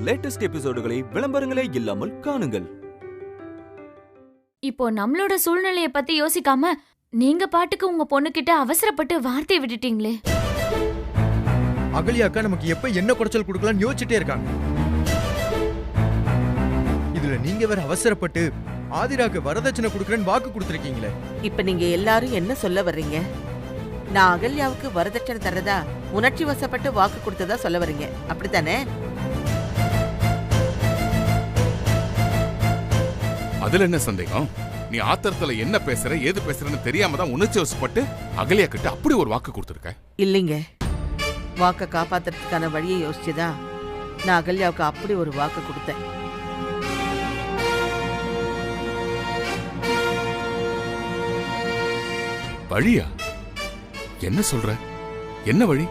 Latest எபிசோடுகளை விளம்பரங்களே இல்லாமல் காணுங்கள். இப்போ நம்மளோட சூழ்நிலைய பத்தி யோசிக்காம நீங்க பாட்டுக்கு உங்க பொண்ணுகிட்ட அவசரப்பட்டு வார்த்தை விட்டுட்டீங்களே. அகல்யா அக்கா நமக்கு எப்ப என்ன குறைச்சல் கொடுக்கலாம்னு யோசிச்சுட்டே இருக்காங்க. இதுல நீங்க வேற அவசரப்பட்டு ஆதிராக்கு வரதட்சணை கொடுக்கறேன்னு வாக்கு கொடுத்திருக்கீங்களே. இப்ப நீங்க எல்லாரும் என்ன சொல்ல வர்றீங்க? நான் அகல்யாவுக்கு வரதட்சணை தரதா உணர்ச்சி வசப்பட்டு வாக்கு கொடுத்ததா சொல்ல வர்றீங்க, அப்படித்தானே? அதுல என்ன சந்தேகம்? நீ ஆத்திரத்துல என்ன பேசுற ஏது பேசுறன்னு தெரியாம தான் உணர்ச்சி வசப்பட்டு அகல்யா கிட்ட அப்படி ஒரு வாக்கு கொடுத்திருக்க. இல்லைங்க, வாக்க காப்பாத்துறதுக்கான வழியை யோசிச்சுதான் நான் அகல்யாவுக்கு அப்படி ஒரு வாக்கு கொடுத்தேன். வழியா? என்ன சொல்ற? என்ன வழி?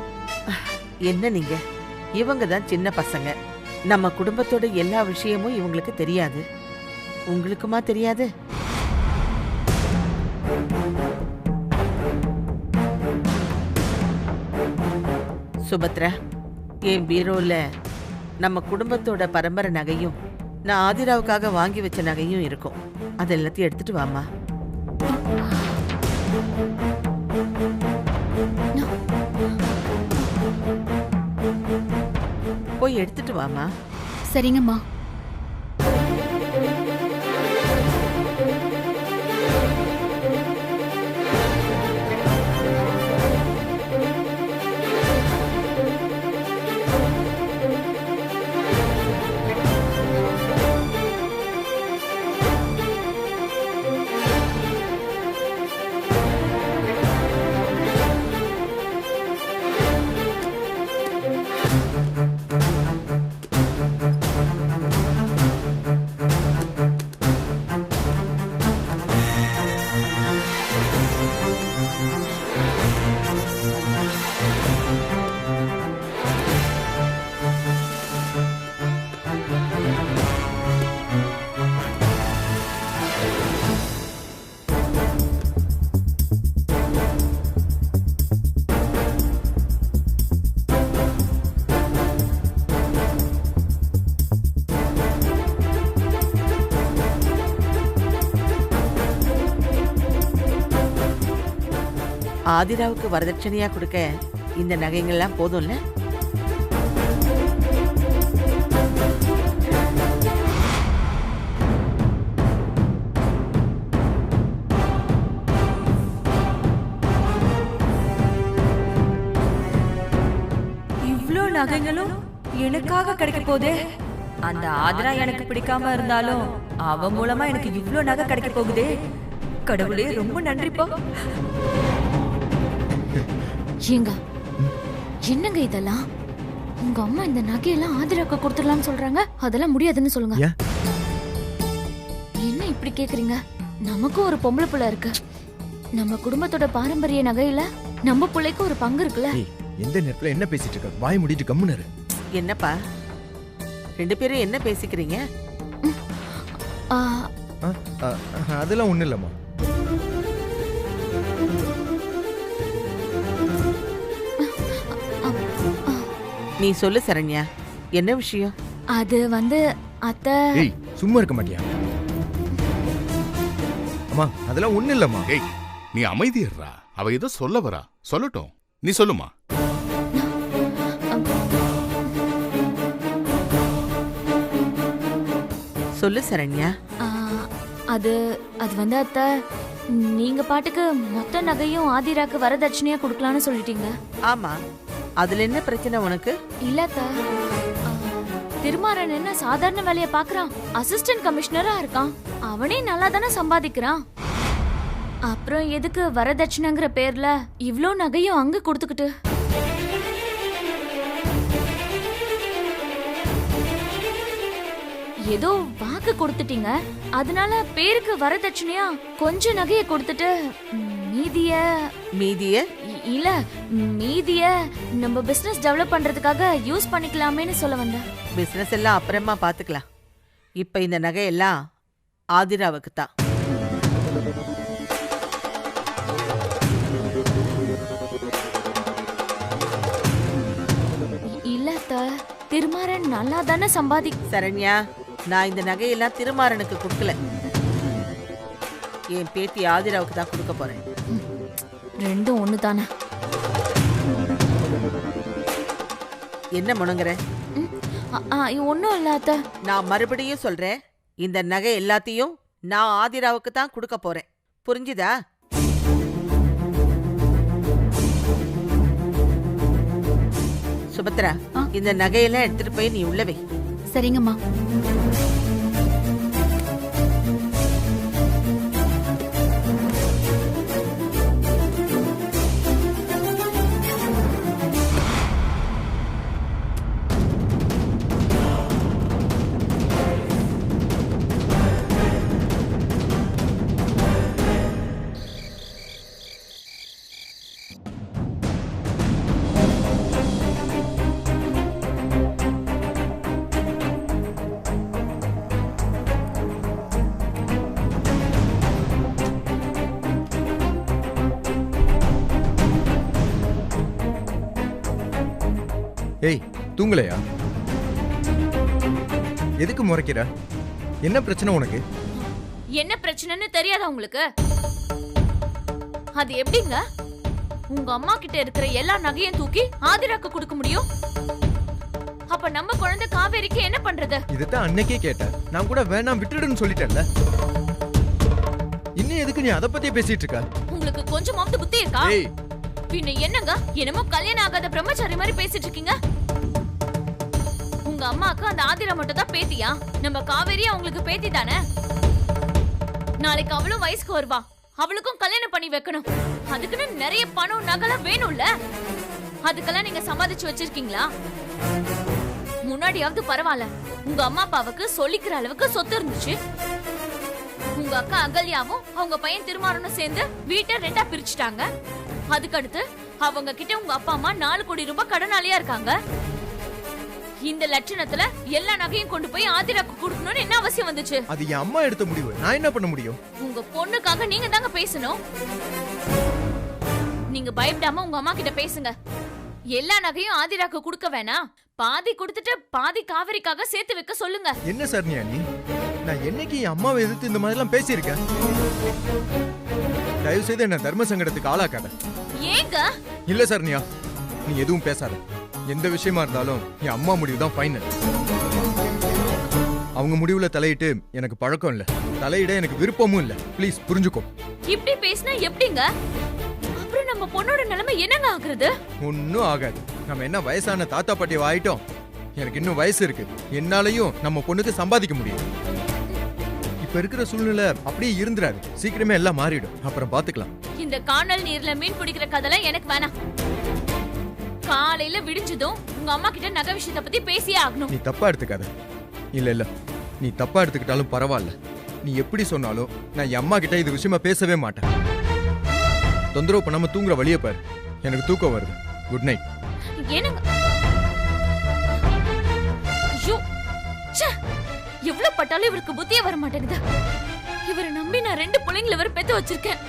என்ன நீங்க, இவங்க தான் சின்ன பசங்க. நம்ம குடும்பத்தோட எல்லா விஷயமும் இவங்களுக்கு தெரியாது. உங்களுக்குமா தெரியாது? சுபத்ரா, என் பீரோல நம்ம குடும்பத்தோட பரம்பரை நகையும் நான் ஆதிராவுக்காக வாங்கி வச்ச நகையும் இருக்கும். அது எல்லாத்தையும் எடுத்துட்டு வாமா. போய் எடுத்துட்டு வாமா. சரிங்கம்மா. ஆதிராவுக்கு வரதட்சணையா கொடுக்க இந்த நகைங்கள்லாம் போதும்ல? இவ்ளோ நகைங்களும் எனக்காக கிடைக்க போதே. அந்த ஆதிரா எனக்கு பிடிக்காம இருந்தாலும் அவ மூலமா எனக்கு இவ்ளோ நகை கிடைக்க போகுதே. கடவுளே, ரொம்ப நன்றிப்பா. ஏங்க, என்னங்க இதெல்லாம்? உங்க அம்மா இந்த நகையெல்லாம் ஆதிராக்கு கொடுத்துடலாம்னு சொல்றாங்க. அதெல்லாம் முடியாதுன்னு சொல்லுங்க. என்ன இப்படி கேக்குறீங்க? நமக்கும் ஒரு பொம்பளை புள்ள இருக்கு. நம்ம குடும்பத்தோட பாரம்பரிய நகையில நம்ம பிள்ளைக்கு ஒரு பங்கு இருக்குல்ல. எந்த நேரத்துல என்ன பேசிட்டு இருக்க? வாய் மூடிட்டு கம்முன்னு இரு. என்னப்பா ரெண்டு பேரும் என்ன பேசிக்கிறீங்க? அதெல்லாம் ஒண்ணு இல்லம்மா. நீ சொல்லு சரண்யா, என்ன விஷயம்? அது வந்து அத்தை. ஏய், சும்மா இருக்க மாட்டியா? அம்மா, அதெல்லாம் ஒண்ணு இல்லம்மா. ஏய், நீ அமைதியறா. அவ ஏதோ சொல்ல வரா, சொல்லட்டும். நீ சொல்லுமா. சொல்லு சரண்யா. அது வந்து அத்தை, நீங்க பாட்டுக்கு மொத்த நகையும் ஆதிராக்கு வரதட்சணையா கொடுக்கலாம்னு சொல்லிட்டீங்க. ஆமா, அதுல என்ன பிரச்சனை உனக்கு? இல்ல அத்தை, திருமாறன் என்ன சாதாரண வேலைய பாக்குறான்? அசிஸ்டன்ட் கமிஷனரா இருக்கான். அவனே நல்லா தானே சம்பாதிக்கிறான். அப்புறம் எதுக்கு வரதட்சணைங்கிற பேர்ல இவ்ளோ நகையும் அங்க கொடுத்துக்கிட்டு? ஏதோ வாக்கு கொடுத்துட்டீங்க, அதனால பேருக்கு வரதட்சணையா கொஞ்சம் நகைய கொடுத்துட்டு மீதிய இல்ல மீதிய நம்ம பிசினஸ் டெவலப் பண்றதுக்காக யூஸ் பண்ணிக்கலாமேன்னு சொல்ல வந்தேன். பிசினஸ் எல்லாம் அப்புறமா பாத்துக்கலாம். இப்ப இந்த நகை எல்லாம் ஆதிராவுக்கு தான். இல்ல திருமாறன் நல்லா தானே சரண்யா, நான் இந்த நகையெல்லாம் திருமாறனுக்கு கொடுக்கல. என் பேத்தி ஆதிராவுக்கு தான் கொடுக்க போறேன். ரெண்டும் ஒண்ணு தானே. என்ன முணங்குற? ஒன்னும் இல்லாத. நான் மறுபடியும் சொல்றேன், இந்த நகை எல்லாத்தையும் நான் ஆதிராவுக்கு தான் கொடுக்க போறேன். புரிஞ்சுதா? சுபத்ரா, இந்த நகையெல்லாம் எடுத்துட்டு போய் நீ உள்ள வை. சரிங்கம்மா. ஏய், தூங்கலையா? எதுக்கு முறைக்கிற? என்ன பிரச்சனை உனக்கு? என்ன பிரச்சனைன்னு தெரியாதா உங்களுக்கு? அது எப்படிங்க உங்க அம்மா கிட்ட இருக்கிற எல்லா நகையும் தூக்கி ஆதிராக்கு கொடுக்க முடியும்? அப்ப நம்ம குழந்தை காவேரிக்கு என்ன பண்றது? இதுதான் அன்னைக்கே கேட்டேன். நான் கூட வேணாம் விட்டுடுன்னு சொல்லிட்டேன்ல. இன்னும் எதுக்கு நீ அத பத்தியே பேசிட்டு இருக்க? உங்களுக்கு கொஞ்சமாவது புத்தி இருக்கா? ஏய், பின்ன என்னங்க என்னமோ கல்யாணம் ஆகாத பிரம்மச்சாரி மாதிரி பேசிட்டு இருக்கீங்க. உங்க அம்மாக்கு அந்த ஆதிரா மட்டும் தான் பேத்தியா? நம்ம காவேரி அவங்களுக்கு பேத்தி தானே. நாளைக்கு அவளும் வயசுக்கு வருவா, அவளுக்கும் கல்யாணம் பண்ணி வைக்கணும். அதுக்குன்னு நிறைய பணம் நகை வேணும்ல. அதுக்கெல்லாம் நீங்க சம்பாதிச்சு வச்சிருக்கீங்களா? முன்னாடியாவது பரவாயில்ல, உங்க அம்மா அப்பாவுக்கு சொல்லிக்கிற அளவுக்கு சொத்து இருந்துச்சு. உங்க அக்கா அகல்யாவும் அவங்க பையன் திருமாறனும் சேர்ந்து வீட்டை ரெண்டா பிரிச்சுட்டாங்க. அதுக்கடுத்து அவங்க கிட்ட உங்க அப்பா அம்மா 4 கோடி ரூபாய் கடனாளியா இருக்காங்க. இந்த லட்சணத்துல எல்லா நகையும் கொண்டு போய் ஆதிராக்கு கொடுக்கணும்னு என்ன அவசியம் வந்துச்சு? அது என் அம்மா எடுத்த முடிவு. நான் என்ன பண்ண முடியும்? உங்க பொண்ணுக்காக நீங்க தாங்க பேசணும். நீங்க பயப்படாம உங்க அம்மா கிட்ட பேசுங்க. எல்லா நகையும் ஆதிராக்கு கொடுக்க வேணாம், பாதி கொடுத்துட்டு பாதி காவேரிக்காக சேர்த்து வைக்க சொல்லுங்க. என்ன சரண்யா நீ? நான் என்னைக்கு என் அம்மாவை எதிர்த்து இந்த மாதிரி எல்லாம் பேசியிருக்கேன்? தயவு செய்து என்ன தர்ம சங்கடத்துக்கு ஆளாக்காத. ஏங்க? இல்ல சரண்யா, நீ எதுவும் பேசாத. எந்த விஷயமா இருந்தாலும் என் அம்மா முடிவு தான் ஃபைனல். அவங்க முடிவுல தலையிட்டு எனக்கு பழக்கம் இல்ல, தலையிட எனக்கு விருப்பமும் இல்ல. ப்ளீஸ் புரிஞ்சுக்கோ. இப்படி பேசினா எப்படிங்க? அப்புறம் நம்ம பொண்ணோட நிலைமை என்னங்க ஆகுறது? ஒன்னும் ஆகாது. நம்ம என்ன வயசான தாத்தா பாட்டி ஆயிட்டோம்? எனக்கு இன்னும் வயசு இருக்கு. என்னாலையும் நம்ம பொண்ணுக்கு சம்பாதிக்க முடியும். இப்ப இருக்கிற சூழ்நிலை அப்படியே இருந்துராது. சீக்கிரமே எல்லாம் மாறிடும். அப்புறம் பாத்துக்கலாம். இந்த காணல் நீர்ல மீன் பிடிக்கிற கதைலாம் எனக்கு வேணாம். காலையில விடிஞ்சதும் உங்க அம்மா கிட்ட நகை விஷயத்தை பத்தி பேசியே ஆகணும். நீ தப்பா எடுத்துக்காத. இல்ல நீ தப்பா எடுத்துக்கிட்டாலும் பரவாயில்ல. நீ எப்படி சொன்னாலும் நான் என் அம்மா கிட்ட இது விஷயமா பேசவே மாட்டேன். தொந்தரவு பண்ணாம தூங்குற வழியை பாரு. எனக்கு தூக்கம் வருது. Good night. என்னங்க? ஐயோ, ச்சே, எவ்வளவு பட்டாலும் இவருக்கு புத்தியே வர மாட்டேங்குது. இவரை நம்பி நான் 2 பிள்ளைங்களை வரை பெத்து வச்சிருக்கேன்.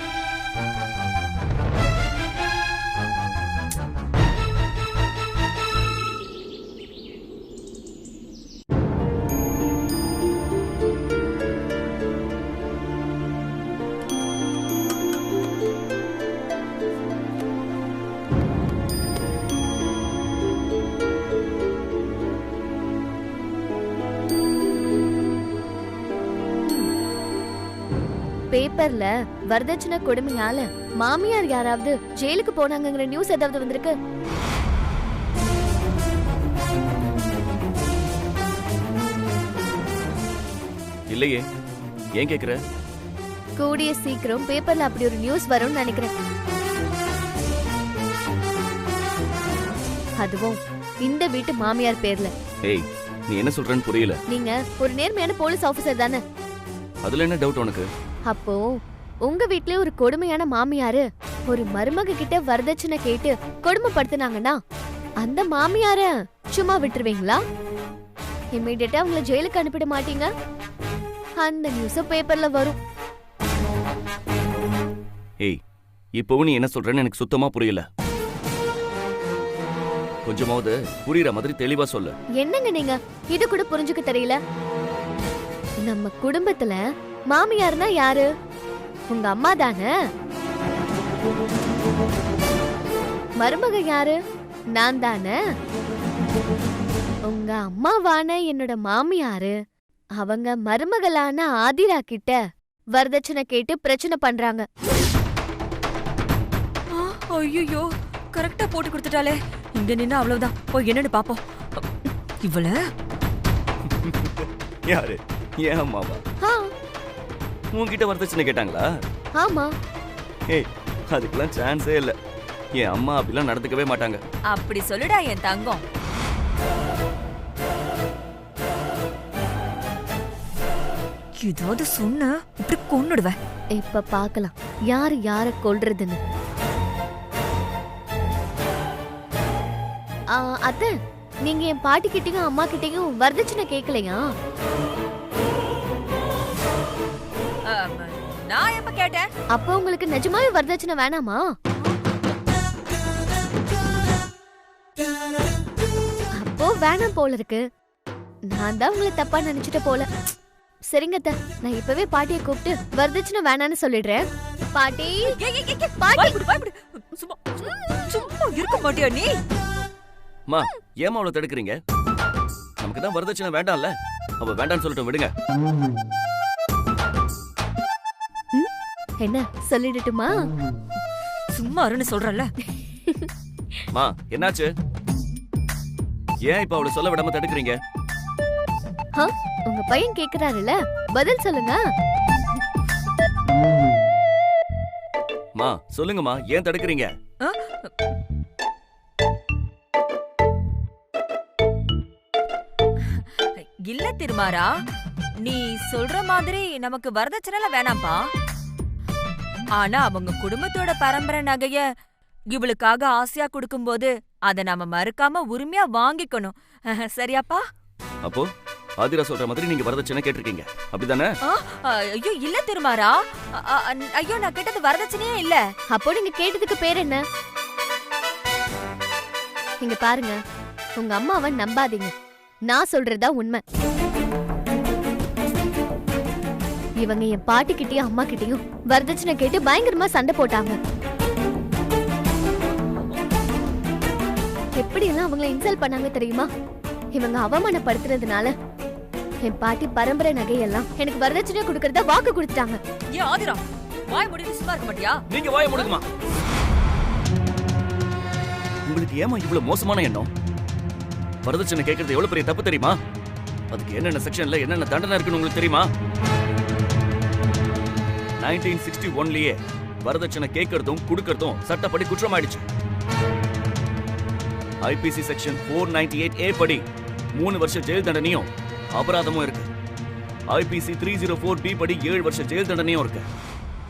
பேப்பர்ல வரதட்சணை கொடுமையால மாமியார் யாராவது ஜெயிலுக்கு போனாங்கங்கிற நியூஸ் ஏதாவது வந்திருக்கு? இல்லையே, ஏன் கேக்குற? கூடிய சீக்கிரம் பேப்பர்ல அப்படி ஒரு நியூஸ் வரும்னு நினைக்கிறேன். அதுவும் இந்த வீட்டு மாமியார் பேர்ல. ஏய், நீ என்ன சொல்றன்னு புரியல. நீங்க ஒரு நேர்மையான போலீஸ் ஆபீசர் தானே? அதுல என்ன டவுட் உனக்கு? அப்போ உங்க வீட்லயே ஒரு கொடுமையான மாமியாரு ஒரு மருமக கிட்ட வரதட்சணை கேட்டு கொடுமைப்படுத்தினாங்கன்னா அந்த மாமியார சும்மா விட்டுருவீங்களா? இமிடியேட்டா அவங்கள ஜெயிலுக்கு அனுப்பிட மாட்டீங்க? அந்த நியூஸ் பேப்பர்ல வரும். ஏய், இப்போவும் நீ என்ன சொல்றன்னு எனக்கு சுத்தமா புரியல. கொஞ்சமாவது புரியுற மாதிரி தெளிவா சொல்லு. என்னங்க நீங்க இது கூட புரிஞ்சுக்க தெரியல? நம்ம குடும்பத்துல மாமியார்னா யாரு? உங்க அம்மா தானே. மருமக யாரு? நான் தானே. உங்க அம்மாவான என்னோட மாமியாரு அவங்க மருமகளான ஆதிரா கிட்ட வரதட்சணை கேட்டு பிரச்சனை பண்றாங்க. ஐயோ, கரெக்டா போட்டு கொடுத்துட்டாலே. இங்க நின்னா அவ்வளவுதான். போய் என்னன்னு பாப்போம். இவள யாரு? ஏன் அம்மாவா? ஆ, உன்கிட்ட வரதட்சணை கேட்டாங்களா? ஆமா. ஏய், அதுக்கெல்லாம் சான்ஸே இல்ல. என் அம்மா அப்படிலாம் நடந்துக்கவே மாட்டாங்க. அப்படி சொல்லுடா என் தங்கம். ஏதாவது சொன்ன இப்படி கொன்னுடுவேன். இப்ப பாக்கலாம் யாரு யார கொல்றதுன்னு. அத்தை, நீங்க என் பாட்டி கிட்டயும் அம்மா கிட்டயும் வரதட்சணை கேட்கலையா? நான் எப்ப கேட்டேன்? அப்ப உங்களுக்கு நிஜமாவே வரதட்சணை வேணாமா? அப்போ வேணாம் போல இருக்கு. நான் தான் உங்களை தப்பா நினைச்சிட்ட போல. சரிங்க அத்தை, நான் இப்பவே பாட்டியை கூப்பிட்டு வரதட்சணை வேணான்னு சொல்லிடுறேன். பாட்டி, பாட்டி, சும்மா இருக்க மாட்டியா நீ? அம்மா, ஏமா அவளை தடுக்கிறீங்க? நமக்கு தான் வரதட்சணை வேண்டாம்ல. அவ வேண்டாம்னு சொல்லட்டும், விடுங்க. என்ன சொல்லிடட்டுமா? சும்மா அருன்னு சொல்றல. மா, என்னாச்சு? ஏன் இப்ப அவளை சொல்ல விடாம தடுக்கிறீங்க? உங்க பையன் கேக்குறாருல்ல, பதில் சொல்லுங்க. மா, சொல்லுங்கம்மா, ஏன் தடுக்கிறீங்க? இல்ல திருமாரா, நீ சொல்ற மாதிரி நமக்கு வரதட்சணை வேணாம்பா. ஆனா அவங்க குடும்பத்தோட பரம்பரை நகைய இவளுக்காக ஆசையா கொடுக்கும்போது அத நாம மறுக்காம உரிமையா வாங்கிக்கணும். சரியாப்பா? அப்போ ஆதிரா சொல்ற மாதிரி நீங்க வரதட்சணை கேட்டிருக்கீங்க, அப்படிதானே? ஐயோ இல்ல திருமாரா. ஐயோ, நான் கேட்டது வரதட்சணையே இல்ல. அப்போ நீங்க கேட்டதுக்கு பேர் என்ன? இங்க பாருங்க, உங்க அம்மாவை நம்பாதீங்க. நான் சொல்றதா உண்மை. இவங்க என் பாட்டி கிட்டயும் அம்மா கிட்டயும் வரதட்சணை கேட்டு பயங்கரமா சண்டை போட்டாங்க. எப்படி எல்லாம் அவங்களை இன்சல்ட் பண்ணாங்க தெரியுமா? இவங்க அவமானப்படுத்துறதுனால என் பாட்டி பரம்பரை நகையெல்லாம் எனக்கு வரதட்சணை கொடுக்கறதா வாக்கு கொடுத்துட்டாங்க. ஏன் ஆதிரா, வாய் மூடிட்டு சும்மா இருக்க மாட்டியா? நீங்க வாயை மூடுங்கம்மா. உங்களுக்கு ஏமா இவ்வளவு மோசமான எண்ணம்? வரதட்சணை கேட்கறது எவ்வளவு பெரிய தப்பு தெரியுமா? அதுக்கு என்னென்ன செக்ஷன்ல என்னென்ன தண்டனை இருக்குன்னு உங்களுக்கு தெரியுமா? 1961லயே வரதட்சணை கேட்கறதும் கொடுக்கறதும் சட்டப்படி குற்றமாயிடுச்சு. ஐபிசி செக்ஷன் 498A படி 3 வருஷ ஜெயில் தண்டனையும் அபராதமும் இருக்கு. ஐபிசி 304B படி 7 வருஷ ஜெயில் தண்டனையும் இருக்கு.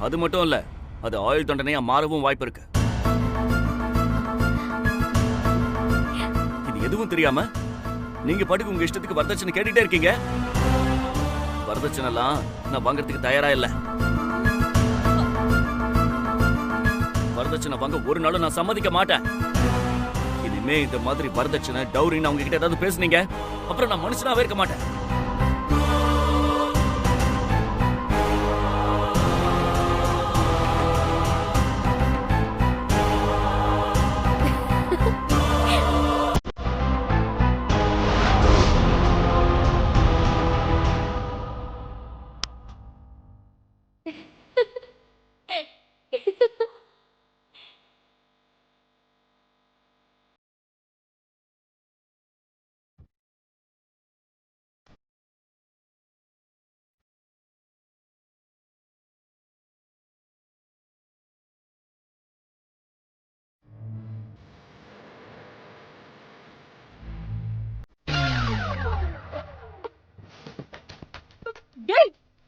அது மட்டும் இல்ல, அது ஆயுள் தண்டனையா மாறவும் வாய்ப்பு இருக்கு. இது எதுவும் தெரியாம நீங்க பாட்டுக்கு உங்க இஷ்டத்துக்கு வரதட்சணை கேட்டுட்டே இருக்கீங்க. வரதட்சணை எல்லாம் நான் வாங்கறதுக்கு தயாரா இல்ல. வரதட்சணை வாங்க ஒரு நாளும் நான் சம்மதிக்க மாட்டேன். இனிமே இந்த மாதிரி வரதட்சணை டவுரின்னு அவங்க கிட்ட ஏதாவது பேசுனீங்க, அப்புறம் நான் மனுஷனாவே இருக்க மாட்டேன்.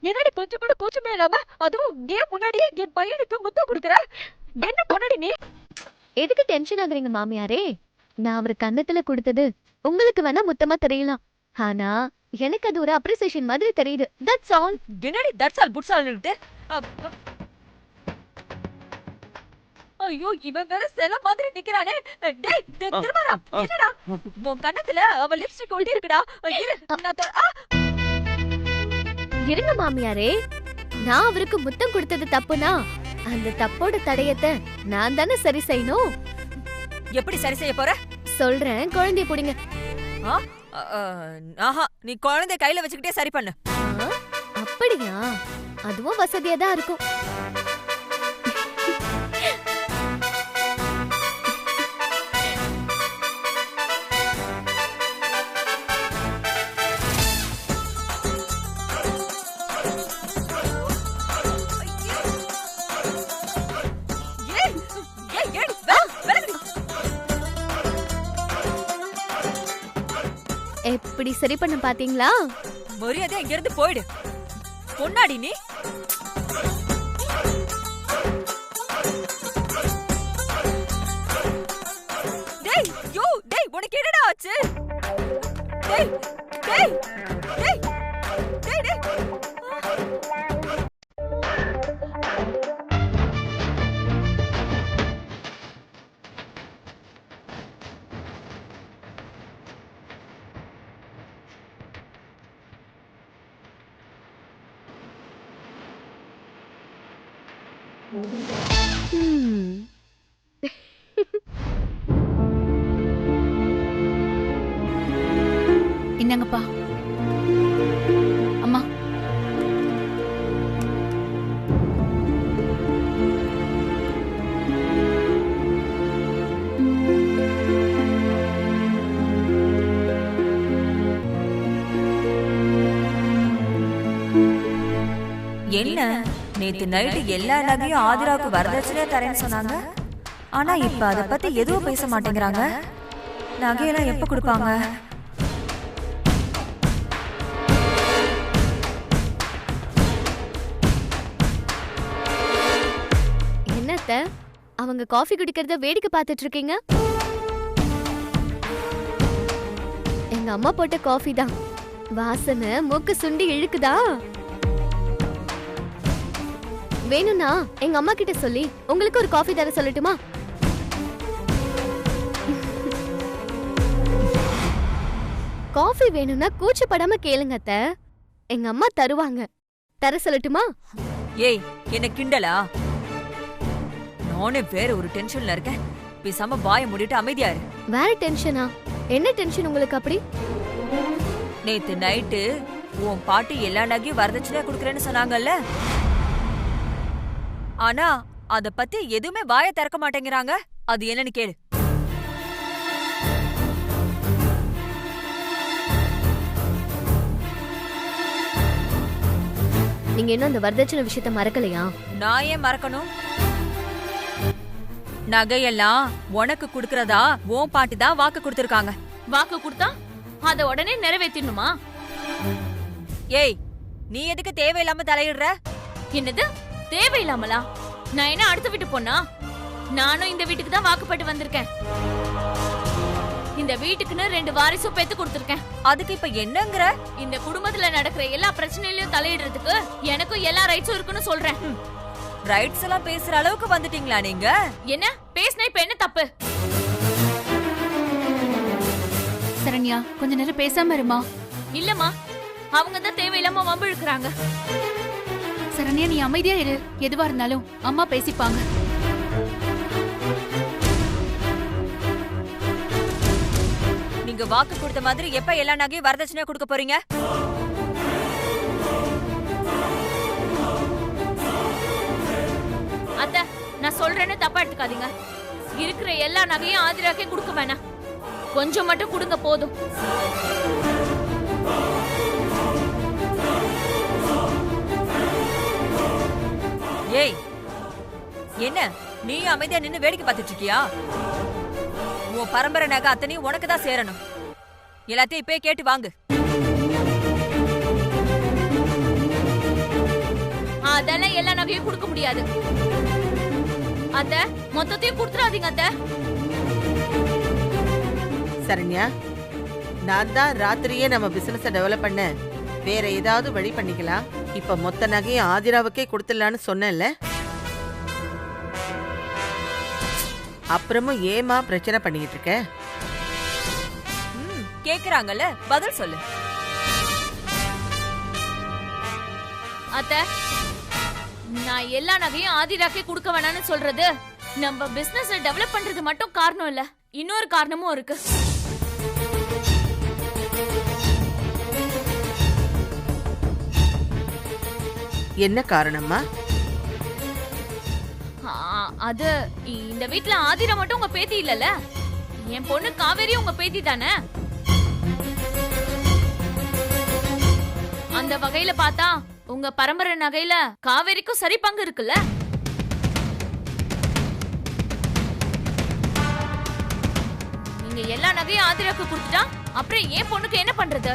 என்னடி கொஞ்சம் கூட கூச்சமே இல்லாம அதுவும் ஏன் முன்னாடியே என் பையனுக்கு முத்தம் கொடுக்குற? என்ன பண்ணடி நீ? எதுக்கு டென்ஷன் ஆகுறீங்க மாமியாரே? நான் அவர் கன்னத்துல கொடுத்தது உங்களுக்கு வேணா முத்தமா தெரியலாம், ஆனா எனக்கு அது ஒரு அப்ரிசியேஷன் மாதிரி தெரியுது. That's all. என்னடி தட்ஸ் ஆல் புட்ஸ் ஆல்? ஐயோ இவன் வேற சில மாதிரி நிக்கிறானே. டேய் திருமாரா, என்னடா உன் கண்ணத்துல அவ லிப்ஸ்டிக் ஒட்டி இருக்குடா. இரு, இருங்க மாமியாரே, நான் அவருக்கு முத்தம் கொடுத்தது தப்புனா அந்த தப்போட தடயத்தை நான் தானே சரி செய்யணும். எப்படி சரி செய்ய போற? சொல்றேன், குழந்தைய புடிங்க. ஆஹா, நீ குழந்தைய கையில வச்சுக்கிட்டே சரி பண்ணு. அப்படியா? அதுவும் வசதியா தான் இருக்கும். எப்படி சரி பண்ண பாத்தீங்களா? மரியாதை இங்க இருந்து போயிடு. பொன்னாடி நீ. டேய் யோ, டேய் உனக்கு என்னடா ஆச்சு? டேய் டேய் டேய் டேய் டேய். என்னங்கப்பா அம்மா. என்ன நேத்து நைட்டு எல்லா நகையும் ஆதிராவுக்கு வரதட்சணையா தரேன்னு சொன்னாங்க. ஆனா இப்ப அத பத்தி எதுவும் பேச மாட்டேங்கிறாங்க. நகையெல்லாம் எப்ப கொடுப்பாங்க? என்னத்த அவங்க காஃபி குடிக்கிறத வேடிக்கை பார்த்துட்டு இருக்கீங்க? எங்க அம்மா போட்ட காஃபி தான். வாசனை மூக்கு சுண்டி இழுக்குதா? வேணும்னா எங்க அம்மா கிட்ட சொல்லி உங்களுக்கு ஒரு காஃபி தர சொல்லட்டுமா? காஃபி வேணும்னா கூச்சப்படாம கேளுங்க அத்தை, எங்க அம்மா தருவாங்க. தர சொல்லட்டுமா? ஏய், என்ன கிண்டலா? நானே வேற ஒரு டென்ஷன்ல இருக்கேன். பேசாம வாயை மூடிட்டு அமைதியா இரு. வேற டென்ஷனா? என்ன டென்ஷன் உங்களுக்கு அப்படி? நேத்து நைட்டு உன் பாட்டி எல்லா நகையும் வரதட்சணையா குடுக்கறேன்னு சொன்னாங்கல்ல. ஆனா அத பத்தி எதுவுமே வாயை திறக்க மாட்டேங்கிறாங்க. அது என்னன்னு கேளு. நீங்க இன்னும் அந்த வரதட்சணை விஷயத்தை மறக்கலையா? நான் ஏன் மறக்கணும்? நகையெல்லாம் உனக்கு குடுக்கறதா உன் பாட்டி தான் வாக்கு கொடுத்திருக்காங்க. வாக்கு கொடுத்தா அத உடனே நிறைவேற்றணுமா? ஏய், நீ எதுக்கு தேவையில்லாம தலையிடுற? என்னது தேவையில்லாமலா? நான் என்ன அடுத்த வீட்டு பொண்ணா? நானும் இந்த வீட்டுக்கு தான் வாக்குப்பட்டு வந்திருக்கேன். இந்த வீட்டுக்குன்னு 2 வாரிசும் பெத்து கொடுத்திருக்கேன். அதுக்கு இப்ப என்னங்கற? இந்த குடும்பத்துல நடக்கிற எல்லா பிரச்சனையிலயும் தலையிடுறதுக்கு எனக்கும் எல்லா ரைட்ஸும் இருக்குன்னு சொல்றேன். ரைட்ஸ் எல்லாம் பேசுற அளவுக்கு வந்துட்டீங்களா நீங்க? என்ன பேசினா இப்ப என்ன தப்பு? சரண்யா, கொஞ்ச நேரம் பேசாம இருமா. இல்லம்மா, அவங்க தான் தேவையில்லாம வம்பு இழுக்கிறாங்க. சரண்யா, நீ அமைதியா இரு. எதுவா இருந்தாலும் அம்மா பேசிப்பாங்க. நீங்க வாக்கு கொடுத்த மாதிரி எப்ப எல்லா நகையும் வரதட்சணையா கொடுக்க போறீங்க? அத்தை, நான் சொல்றேன்னு தப்பா எடுத்துக்காதீங்க. இருக்கிற எல்லா நகையும் ஆதிராக்கே கொடுக்க வேணாம். கொஞ்சம் மட்டும் கொடுங்க போதும். ஏய், என்ன நீ அமைதியா நின்னு வேடிக்கை பார்த்துட்டு இருக்கியா? உன் பரம்பரை நகை அத்தனையும் உனக்கு தான் சேரணும். எல்லாத்தையும் இப்பயே கேட்டு வாங்கு. அதெல்லாம் எல்லா நகையும் கொடுக்க முடியாது. அத்தை, மொத்தத்தையும் கொடுத்துறாதீங்க அத்தை. சரண்யா, நான் தான் ராத்திரியே நம்ம பிசினஸ டெவலப் பண்ண வேற ஏதாவது வழி பண்ணிக்கலாம். இப்ப மொத்த நகையும் ஆதிராவுக்கே கொடுத்துடலான்னு சொன்னேன்ல. அப்புறமும் ஏமா பிரச்சனை பண்ணிக்கிட்டு இருக்க? கேக்குறாங்கல்ல, பதில் சொல்லு. அத்தை, நான் எல்லா நகையும் ஆதிராக்கே கொடுக்க வேணாம்னு சொல்றது நம்ம பிசினஸ் டெவலப் பண்றது மட்டும் காரணம் இல்ல, இன்னொரு காரணமும் இருக்கு. என்ன காரணமா? அது இந்த வீட்ல ஆதிரா மட்டும் உங்க பேத்தி இல்லல, என் பொண்ணு காவேரி உங்க பேத்தி தானே. அந்த வகையில பார்த்தா உங்க பரம்பரை நகையில காவேரிக்கும் சரி பங்கு இருக்குல்ல. நீங்க எல்லா நகையும் ஆதிராக்கு கொடுத்துட்டா அப்புறம் என் பொண்ணுக்கு என்ன பண்றது?